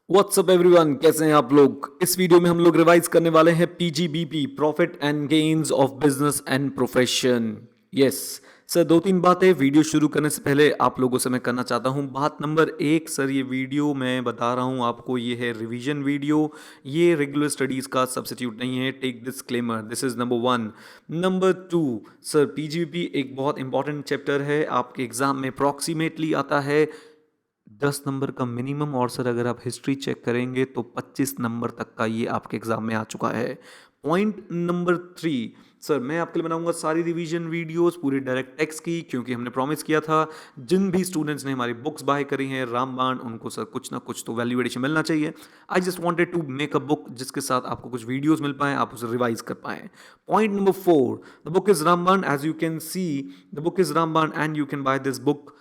WhatsApp everyone, कैसे हैं आप लोग। इस वीडियो में हम लोग रिवाइज करने वाले हैं PGBP, profit and gains of business and profession. Yes sir, दो तीन बातें वीडियो शुरू करने से पहले आप लोगों से मैं करना चाहता हूं। बात नंबर एक, सर ये वीडियो मैं बता रहा हूं आपको, ये है रिवीजन वीडियो, ये रेगुलर स्टडीज का सब्स्टिट्यूट नहीं है। Take disclaimer, this is number one. Number two, sir PGBP एक बहुत इंपॉर्टेंट चैप्टर है, आपके एग्जाम में अप्रॉक्सीमेटली आता है 10 नंबर का मिनिमम। और सर अगर आप हिस्ट्री चेक करेंगे तो 25 नंबर तक का ये आपके एग्जाम में आ चुका है। पॉइंट नंबर थ्री, सर मैं आपके लिए बनाऊंगा सारी रिवीजन वीडियोस पूरी डायरेक्ट टेक्स्ट की, क्योंकि हमने प्रॉमिस किया था जिन भी स्टूडेंट्स ने हमारी बुक्स बाय करी हैं रामबाण, उनको सर कुछ ना कुछ तो वैल्यू एडिशन मिलना चाहिए। I just wanted to make a book जिसके साथ आपको कुछ वीडियोस मिल पाए, आप उसे रिवाइज कर पाए। Point number four, the book is रामबाण, as you can see the book is रामबाण and you can buy this book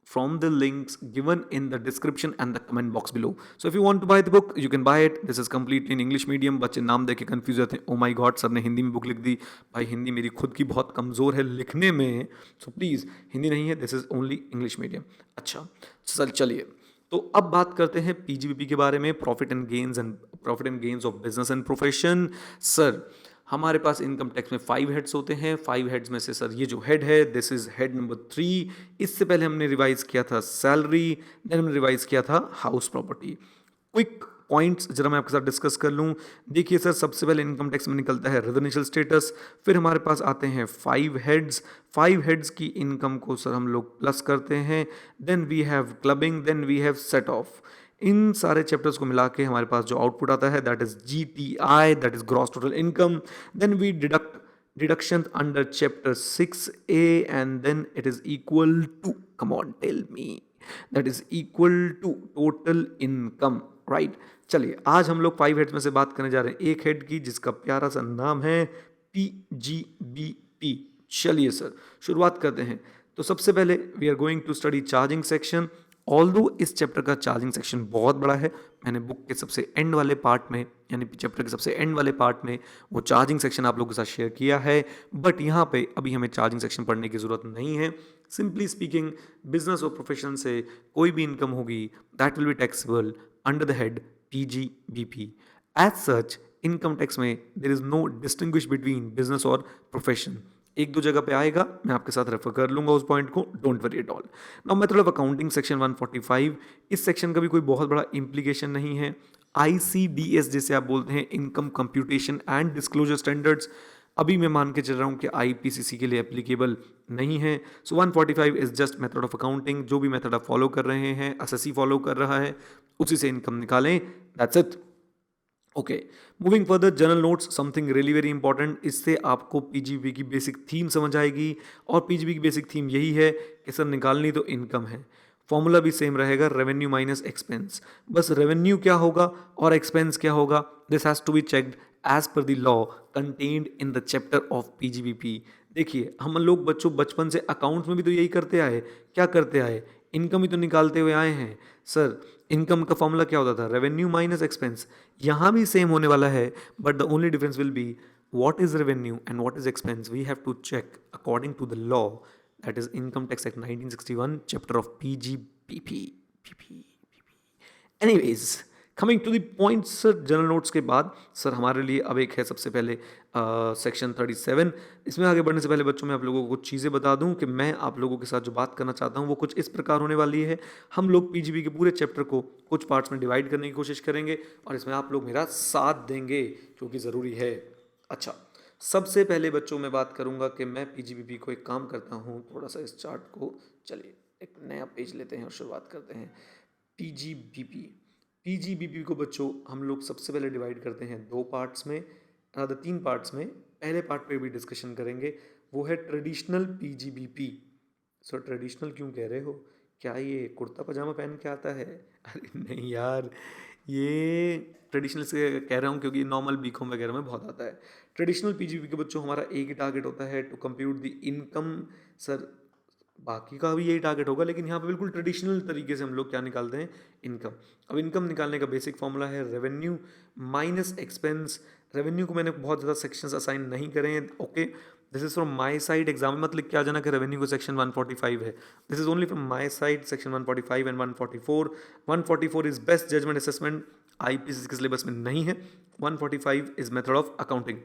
from the links given in the description and the comment box below. So if you want to buy the book, you can buy it. This is completely in English medium. बच्चे नाम देख के confuse होते हैं, oh my God sir ने हिंदी में book लिख दी। भाई हिंदी मेरी खुद की बहुत कमज़ोर है लिखने में, सो प्लीज़ हिंदी नहीं है, this is only English medium. अच्छा सर चलिए, तो अब बात करते हैं पीजीबीपी के बारे में, profit and gains of business and profession. Sir हमारे पास इनकम टैक्स में 5 हेड्स होते हैं। 5 हेड्स में से सर ये जो हेड है, दिस इज हेड नंबर 3। इससे पहले हमने रिवाइज किया था सैलरी, देन हमने रिवाइज किया था हाउस प्रॉपर्टी। क्विक पॉइंट्स जरा मैं आपके साथ डिस्कस कर लूँ। देखिए सर, सबसे पहले इनकम टैक्स में निकलता है रेजिडेंशियल स्टेटस, फिर हमारे पास आते हैं 5 हेड्स। 5 हेड्स की इनकम को सर हम लोग प्लस करते हैं, then we have clubbing, then we have set off. इन सारे चैप्टर्स को मिला के हमारे पास जो आउटपुट आता है that is GTI, that is gross total income. Then we deduct deductions under chapter 6A and then it is equal to, come on tell me, that is equal to total income, right? चलिए आज हम लोग 5 heads में से बात करने जा रहे हैं एक हेड की, जिसका प्यारा सा नाम है PGBP। चलिए सर शुरुआत करते हैं। तो सबसे पहले we are going to study charging section. Although इस चैप्टर का चार्जिंग सेक्शन बहुत बड़ा है, मैंने बुक के सबसे एंड वाले पार्ट में, यानी चैप्टर के सबसे एंड वाले पार्ट में वो चार्जिंग सेक्शन आप लोगों के साथ शेयर किया है, बट यहाँ पे अभी हमें चार्जिंग सेक्शन पढ़ने की ज़रूरत नहीं है। सिंपली स्पीकिंग, बिजनेस और प्रोफेशन से कोई भी इनकम होगी that will be taxable under the head PGBP। As such income tax में there is no distinguish between business और प्रोफेशन। एक दो जगह पे आएगा, मैं आपके साथ रेफर कर लूंगा उस पॉइंट को, don't worry at all. Now method of accounting section 145, इस सेक्शन का भी कोई बहुत बड़ा इंप्लीकेशन नहीं है। ICDS जिसे आप बोलते हैं, income computation and disclosure standards, अभी मैं मान के चल रहा हूँ कि IPCC के लिए एप्लीकेबल नहीं है। सो 145 is just method of accounting, जो भी मेथड आप फॉलो कर रहे हैं, एसएससी फॉलो कर रहा है, उसी से इनकम निकालें, that's it. Okay, moving further, general notes, something really very important. इससे आपको पीजीबी की बेसिक थीम समझ आएगी, और पीजीबी की बेसिक थीम यही है कि सर निकालनी तो इनकम है, फॉर्मूला भी सेम रहेगा, रेवेन्यू माइनस एक्सपेंस। बस रेवेन्यू क्या होगा और एक्सपेंस क्या होगा, this has to be checked as per the law contained in the chapter of PGBP. देखिए हम लोग बच्चों बचपन से अकाउंट्स में भी तो यही करते आए, क्या करते आए, इनकम ही तो निकालते हुए आए हैं। सर इनकम का फॉर्मूला क्या होता था, रेवेन्यू माइनस एक्सपेंस। यहाँ भी सेम होने वाला है, but the only difference will be what is revenue and what is expense we have to check according to the law, that is income tax act 1961 chapter of PGBP। anyways, coming to the point sir, general notes के बाद sir हमारे लिए अब एक है सबसे पहले section 37। इसमें आगे बढ़ने से पहले बच्चों मैं आप लोगों को कुछ चीज़ें बता दूं कि मैं आप लोगों के साथ जो बात करना चाहता हूं वो कुछ इस प्रकार होने वाली है। हम लोग पीजीबी के पूरे चैप्टर को कुछ पार्ट्स में डिवाइड करने की कोशिश करेंगे, और इसमें आप लोग मेरा साथ देंगे क्योंकि ज़रूरी है। अच्छा, सबसे पहले बच्चों मैं बात करूंगा कि मैं पीजीबीपी को एक काम करता हूँ, थोड़ा सा इस चार्ट को, चलिए एक नया पेज लेते हैं और शुरुआत करते हैं। पीजीबीपी को बच्चों हम लोग सबसे पहले डिवाइड करते हैं दो पार्ट्स में, तीन पार्ट्स में। पहले पार्ट पे भी डिस्कशन करेंगे, वो है ट्रेडिशनल पीजीबीपी। सो ट्रेडिशनल क्यों कह रहे हो, क्या ये कुर्ता पजामा पहन के आता है? अरे नहीं यार, ये ट्रेडिशनल से कह रहा हूँ क्योंकि नॉर्मल बीकॉम वगैरह में बहुत आता है। ट्रेडिशनल पीजीबी के बच्चों हमारा एक ही टारगेट होता है, to compute the income. Sir बाकी का भी यही टारगेट होगा, लेकिन यहाँ पे बिल्कुल ट्रेडिशनल तरीके से हम लोग क्या निकालते हैं, इनकम। अब इनकम निकालने का बेसिक फॉर्मूला है रेवेन्यू माइनस एक्सपेंस। रेवेन्यू को मैंने बहुत ज़्यादा सेक्शंस असाइन नहीं करे हैं, okay, this is from my side, exam में मत लिख के आ जाना कि रेवेन्यू को सेक्शन 145 है, this is only from my side, section 145 and 144। 144 is best judgement assessment, IPC के सिलेबस में नहीं है। 145 is method of accounting.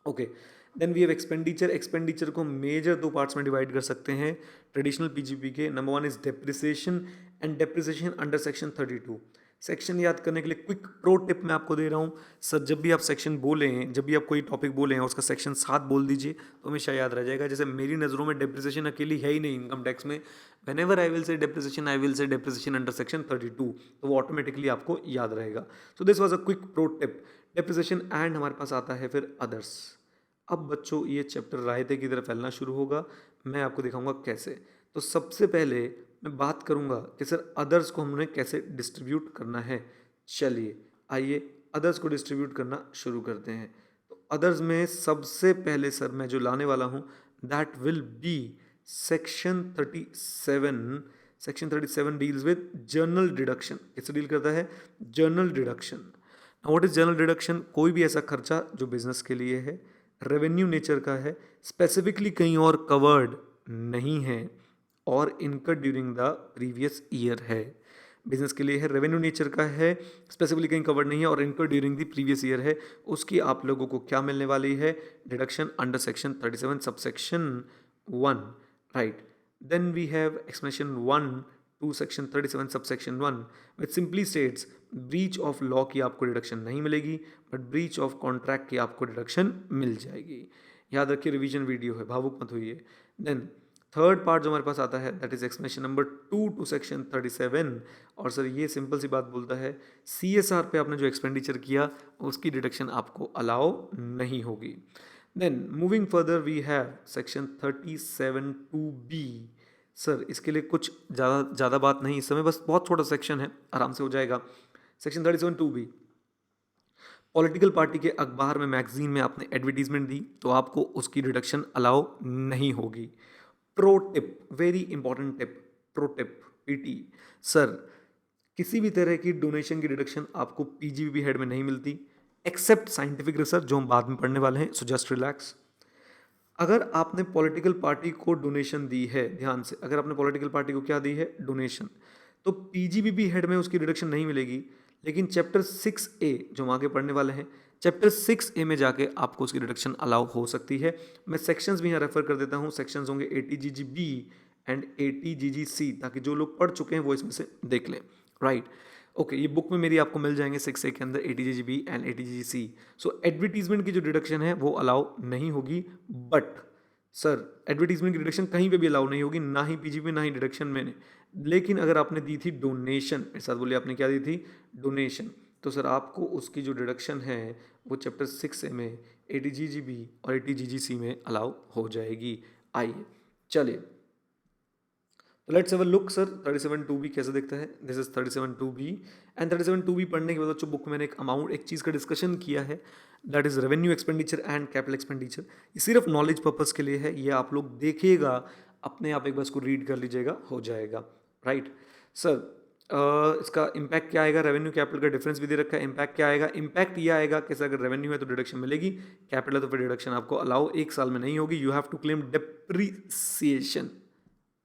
Okay, then we have expenditure. Expenditure को मेजर दो पार्ट्स में डिवाइड कर सकते हैं ट्रेडिशनल पीजीपी के। Number one is depreciation, and depreciation under section 32। सेक्शन याद करने के लिए क्विक प्रो टिप मैं आपको दे रहा हूँ सर, जब भी आप सेक्शन बोलें, जब भी आप कोई टॉपिक बोलें और उसका सेक्शन 7 बोल दीजिए तो हमेशा याद रह जाएगा। जैसे मेरी नज़रों में डेप्रिसिएशन अकेली है ही नहीं इनकम टैक्स में, whenever I will say depreciation, I will say depreciation under section 32, तो वो ऑटोमेटिकली आपको याद रहेगा। So this was a quick pro tip, depreciation. And हमारे पास आता है फिर अदर्स। अब बच्चों ये चैप्टर रायते की तरफ फैलना शुरू होगा, मैं आपको दिखाऊंगा कैसे। तो सबसे पहले मैं बात करूंगा कि सर अदर्स को हमने कैसे डिस्ट्रीब्यूट करना है। चलिए आइए अदर्स को डिस्ट्रीब्यूट करना शुरू करते हैं। तो अदर्स में सबसे पहले सर मैं जो लाने वाला हूं that will B section 37। Section 37 deals with journal deduction. किससे डील करता है? Journal deduction. What is journal deduction? कोई भी ऐसा खर्चा जो बिजनेस के लिए है, रेवेन्यू नेचर का है, स्पेसिफिकली कहीं और कवर्ड नहीं है और income during the previous year है। बिजनेस के लिए है, रेवेन्यू नेचर का है, स्पेसिफिकली कहीं कवर्ड नहीं है और income during the previous year है, उसकी आप लोगों को क्या मिलने वाली है? Deduction under section 37 subsection 1, right. Then we have explanation 1 to section 37 subsection 1 which simply states breach of law की आपको डिडक्शन नहीं मिलेगी, बट ब्रीच ऑफ कॉन्ट्रैक्ट की आपको डिडक्शन मिल जाएगी। याद रखिए रिवीजन वीडियो है, भावुक मत होइए। देन थर्ड पार्ट जो हमारे पास आता है that is explanation number 2 to section 37। और सर ये सिंपल सी बात बोलता है CSR पे आपने जो एक्सपेंडिचर किया उसकी डिडक्शन आपको अलाउ नहीं होगी। Then moving further we have section 37 2B। Sir इसके लिए कुछ ज़्यादा बात नहीं इस समय, बस बहुत छोटा सेक्शन है, आराम से हो जाएगा। सेक्शन 37 2B, पॉलिटिकल पार्टी के अखबार में, मैगजीन में आपने एडवर्टीजमेंट दी तो आपको उसकी रिडक्शन अलाउ नहीं होगी। Pro tip, very important tip, pro tip PT. Sir किसी भी तरह की डोनेशन की डिडक्शन आपको पीजीबीपी हेड में नहीं मिलती एक्सेप्ट साइंटिफिक रिसर्च जो हम बाद में पढ़ने वाले हैं, सो जस्ट रिलैक्स। अगर आपने पॉलिटिकल पार्टी को डोनेशन दी है, ध्यान से, अगर आपने पॉलिटिकल पार्टी को क्या दी है? डोनेशन, तो पीजीबीपी हेड में उसकी डिडक्शन नहीं मिलेगी, लेकिन चैप्टर 6A जो हम आगे पढ़ने वाले हैं, चैप्टर 6A में जाके आपको उसकी डिडक्शन अलाउ हो सकती है। मैं सेक्शंस भी यहाँ रेफर कर देता हूँ, सेक्शंस होंगे ATGG-B एंड ATGG-C, ताकि जो लोग पढ़ चुके हैं वो इसमें से देख लें, राइट। ओके, ये बुक में मेरी आपको मिल जाएंगे 6A के अंदर ATGG-B and ATGG-C। So advertisement की जो डिडक्शन है वो अलाउ नहीं होगी, बट सर एडवर्टीजमेंट की डिडक्शन कहीं पे भी अलाउ नहीं होगी, ना ही पीजीपी में ना ही डिडक्शन में। लेकिन अगर आपने दी थी डोनेशन, मेरे साथ बोलिए आपने क्या दी थी? डोनेशन, तो सर आपको उसकी जो डिडक्शन है वो चैप्टर 6A में ATGG-B और ATGG-C में अलाउ हो जाएगी। आइए चलिए let's have a look sir 37 2B कैसे दिखता है। This is 37 2B and 37 2B पढ़ने के बाद बच्चों बुक में मैंने एक चीज़ का डिस्कशन किया है, that is revenue expenditure and capital expenditure. ये सिर्फ नॉलेज पर्पस के लिए है, ये आप लोग देखिएगा अपने आप, एक बार इसको रीड कर लीजिएगा, हो जाएगा, राइट। सर इसका इम्पैक्ट क्या आएगा? रेवेन्यू कैपिटल का डिफरेंस भी दे रखा है। इम्पैक्ट क्या आएगा? इम्पैक्ट ये आएगा कि अगर रेवेन्यू है तो डिडक्शन मिलेगी, कैपिटल है तो फिर डिडक्शन आपको अलाउ 1 साल में नहीं होगी, you have to claim depreciation,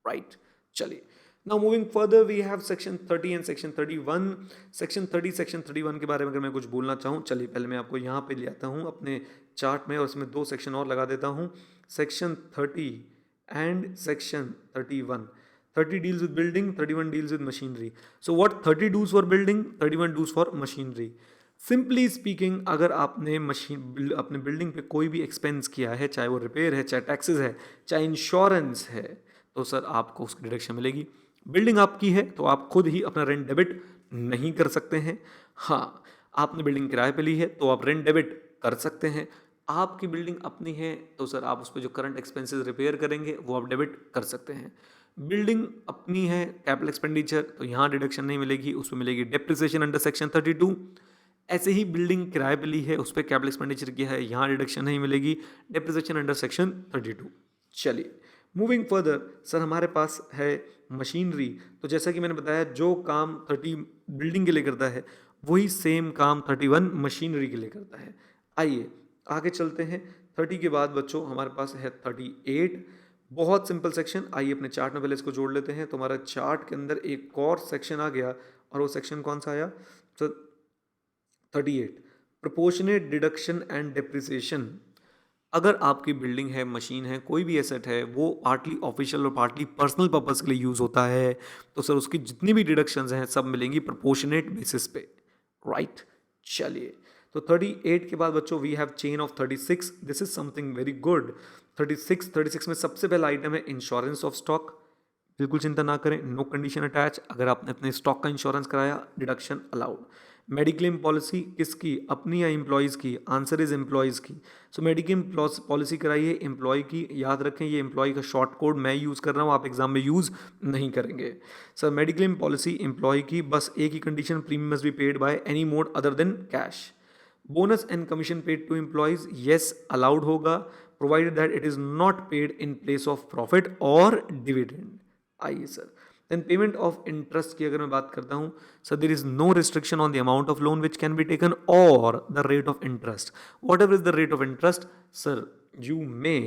right. चलिए now moving further we have section 30 and section 31। Section 30 section 31 के बारे में अगर मैं कुछ बोलना चाहूँ, चलिए पहले मैं आपको यहाँ पे ले आता हूँ अपने चार्ट में और इसमें 2 सेक्शन और लगा देता हूँ, section 30 and section 31। 30 deals with building, 31 deals with machinery. So what 30 does for building, 31 does for machinery. Simply speaking, अगर आपने अपने बिल्डिंग पे कोई भी एक्सपेंस किया है, चाहे वो रिपेयर है, चाहे टैक्सेस है, चाहे इंश्योरेंस है, तो सर आपको उसकी डिडक्शन मिलेगी। बिल्डिंग आपकी है तो आप खुद ही अपना रेंट डेबिट नहीं कर सकते हैं। हाँ, आपने बिल्डिंग किराए पे ली है तो आप रेंट डेबिट कर सकते हैं। आपकी बिल्डिंग अपनी है तो सर आप उस पर जो करंट एक्सपेंसेस रिपेयर करेंगे वो आप डेबिट कर सकते हैं। बिल्डिंग अपनी है, कैपिटल एक्सपेंडिचर, तो यहाँ डिडक्शन नहीं मिलेगी, उसमें मिलेगी डेप्रिसिएशन अंडर सेक्शन 32। ऐसे ही बिल्डिंग किराए पे ली है, उस पर कैपिटल एक्सपेंडिचर किया है, यहाँ डिडक्शन नहीं मिलेगी, डेप्रिसिएशन अंडर सेक्शन 32। चलिए मूविंग फर्दर, सर हमारे पास है मशीनरी। तो जैसा कि मैंने बताया जो काम 30 बिल्डिंग के लिए करता है वही सेम काम 31 मशीनरी के लिए करता है। आइए आगे चलते हैं। 30 के बाद बच्चों हमारे पास है 38। बहुत सिंपल सेक्शन, आइए अपने चार्ट में पहले इसको जोड़ लेते हैं। तो हमारा चार्ट के अंदर एक और सेक्शन आ गया, और वो सेक्शन कौन सा आया? तो 38, प्रोपोर्शनेट डिडक्शन एंड डेप्रिसिएशन। अगर आपकी बिल्डिंग है, मशीन है, कोई भी एसेट है, वो पार्टली ऑफिशियल और पार्टली पर्सनल पर्पस के लिए यूज़ होता है, तो सर उसकी जितनी भी डिडक्शंस हैं सब मिलेंगी प्रोपोर्शनेट बेसिस पे, राइट? चलिए, तो 38 के बाद बच्चों we have chain of 36। This is something very good. 36 में सबसे पहला आइटम है इंश्योरेंस ऑफ स्टॉक। बिल्कुल चिंता ना करें, नो कंडीशन अटैच। अगर आपने अपने स्टॉक का इंश्योरेंस कराया, डिडक्शन अलाउड। मेडिक्लेम पॉलिसी किसकी? अपनी या एम्प्लॉयज़ की? आंसर इज एम्प्लॉयज़ की। सो मेडिक्लेम पॉलिसी कराइए एम्प्लॉय की। याद रखें ये एम्प्लॉय का शॉर्ट कोड मैं यूज़ कर रहा हूँ, आप एग्जाम में यूज़ नहीं करेंगे। सर मेडिक्लेम पॉलिसी एम्प्लॉय की, बस एक ही condition, premium must be paid by any mode other than cash. Bonus and commission paid to employees, yes allowed होगा, provided that it is not paid in place of profit और dividend. आइए sir, then payment of interest की अगर मैं बात करता हूं, sir there is no restriction on the amount of loan which can be taken और the rate of interest. What ever is the rate of interest, sir you may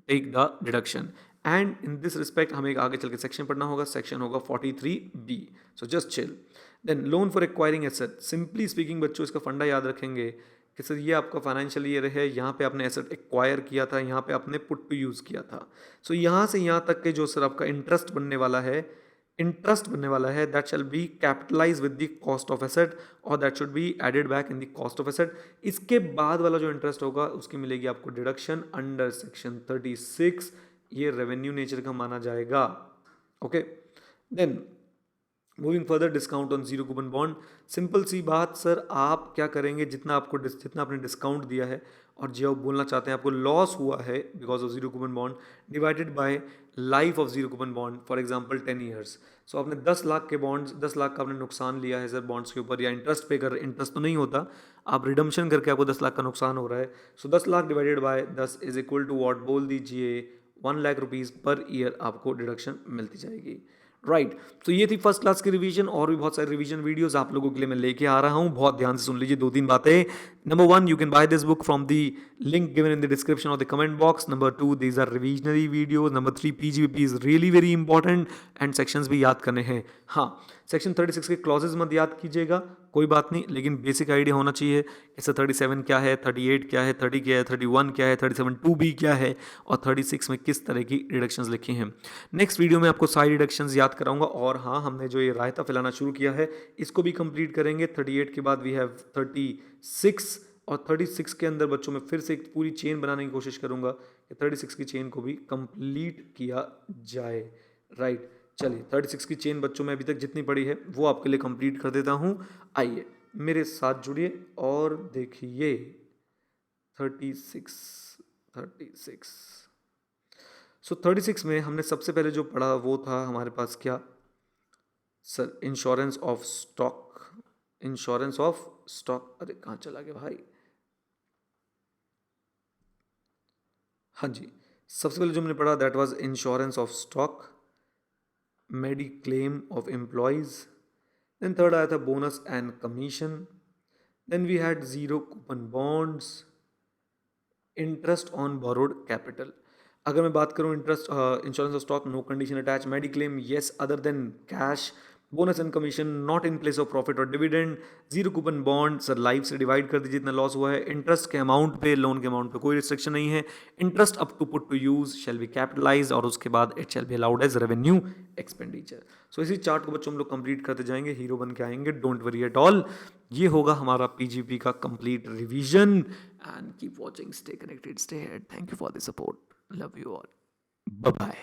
take the deduction. And in this respect हमें एक आगे चल के section पढ़ना होगा, section होगा 43B। So just chill. Then loan for acquiring asset, simply speaking बच्चों इसका फंडा याद रखेंगे कि सर ये आपका फाइनेंशियल ईयर है, यहाँ पे आपने एसेट एक्वायर किया था, यहाँ पे आपने पुट टू यूज़ किया था। सो यहाँ से यहाँ तक के जो सर आपका इंटरेस्ट बनने वाला है, that shall be capitalize with the cost of asset, और that should be added back in the cost of asset. इसके बाद वाला जो इंटरेस्ट होगा उसकी मिलेगी आपको डिडक्शन अंडर सेक्शन 36। ये रेवेन्यू नेचर का माना जाएगा। Okay, then moving further, discount on zero coupon bond. Simple सी बात सर, आप क्या करेंगे, जितना आपने डिस्काउंट दिया है और जो आप बोलना चाहते हैं आपको लॉस हुआ है because of zero coupon bond, divided by life of zero coupon bond, for example 10 years. So आपने 10 लाख के बॉन्ड्स, 10 लाख का आपने नुकसान लिया है सर बॉन्ड्स के ऊपर, या इंटरेस्ट पे कर, इंटरेस्ट तो नहीं होता, आप रिडम्पशन करके आपको 10 लाख का नुकसान हो रहा है। So 10 lakh divided by 10 is equal to what, बोल दीजिए 1 लाख रुपीज़ पर ईयर आपको डिडक्शन मिलती जाएगी, राइट। तो ये थी फर्स्ट क्लास की रिवीजन, और भी बहुत सारी रिवीजन वीडियोस आप लोगों के लिए मैं लेके आ रहा हूं, बहुत ध्यान से सुन लीजिए। 2-3 बातें। Number 1, you can buy this book from the link given in the description of the comment box. Number 2, these are revisionary videos. Number 3, PGBP is really very important, and sections भी याद करने हैं। हाँ, सेक्शन 36 के clauses मत याद कीजिएगा, कोई बात नहीं, लेकिन बेसिक आइडिया होना चाहिए। इससे 37 क्या है, 38 क्या है, 30 क्या है, 31 क्या है, 37(2)B क्या है, और 36 में किस तरह की डिडक्शंस लिखी हैं। नेक्स्ट वीडियो में आपको सारी डिडक्शंस याद कराऊंगा, और हाँ, हमने जो ये रायता फैलाना शुरू किया है इसको भी कंप्लीट करेंगे। 38 के बाद वी हैव 36, और 36 के अंदर बच्चों में फिर से एक पूरी चेन बनाने की कोशिश करूंगा कि 36 की चेन को भी कंप्लीट किया जाए, राइट। चलिए, 36 की चेन बच्चों में अभी तक जितनी पड़ी है वो आपके लिए कंप्लीट कर देता हूं। आइए मेरे साथ जुड़िए और देखिए 36। सो 36 में हमने सबसे पहले जो पढ़ा वो था हमारे पास क्या सर, इंश्योरेंस ऑफ स्टॉक। अरे कहाँ चला गया भाई? हाँ जी, सबसे पहले जो हमने पढ़ा that was insurance of stock, mediclaim of employees, then third आया था bonus and commission, then we had zero coupon bonds, interest on borrowed capital. अगर मैं बात करूं interest, insurance of stock no condition attach, mediclaim yes other than cash, bonus and commission not in place of profit और dividend, zero coupon bond sir life से डिवाइड कर दीजिए जितना लॉस हुआ है, इंटरेस्ट के अमाउंट पे, लोन के अमाउंट पे कोई रिस्ट्रिक्शन नहीं है, interest up to put to use shall be capitalize, और उसके बाद it shall be allowed as revenue expenditure. So इसी चार्ट को बच्चों हम लोग कंप्लीट करते जाएंगे, हीरो बन के आएंगे, डोंट वरी एट ऑल। ये होगा हमारा पीजीपी का complete revision, and keep watching, stay connected, stay head, thank you for the support, love you all, bye bye.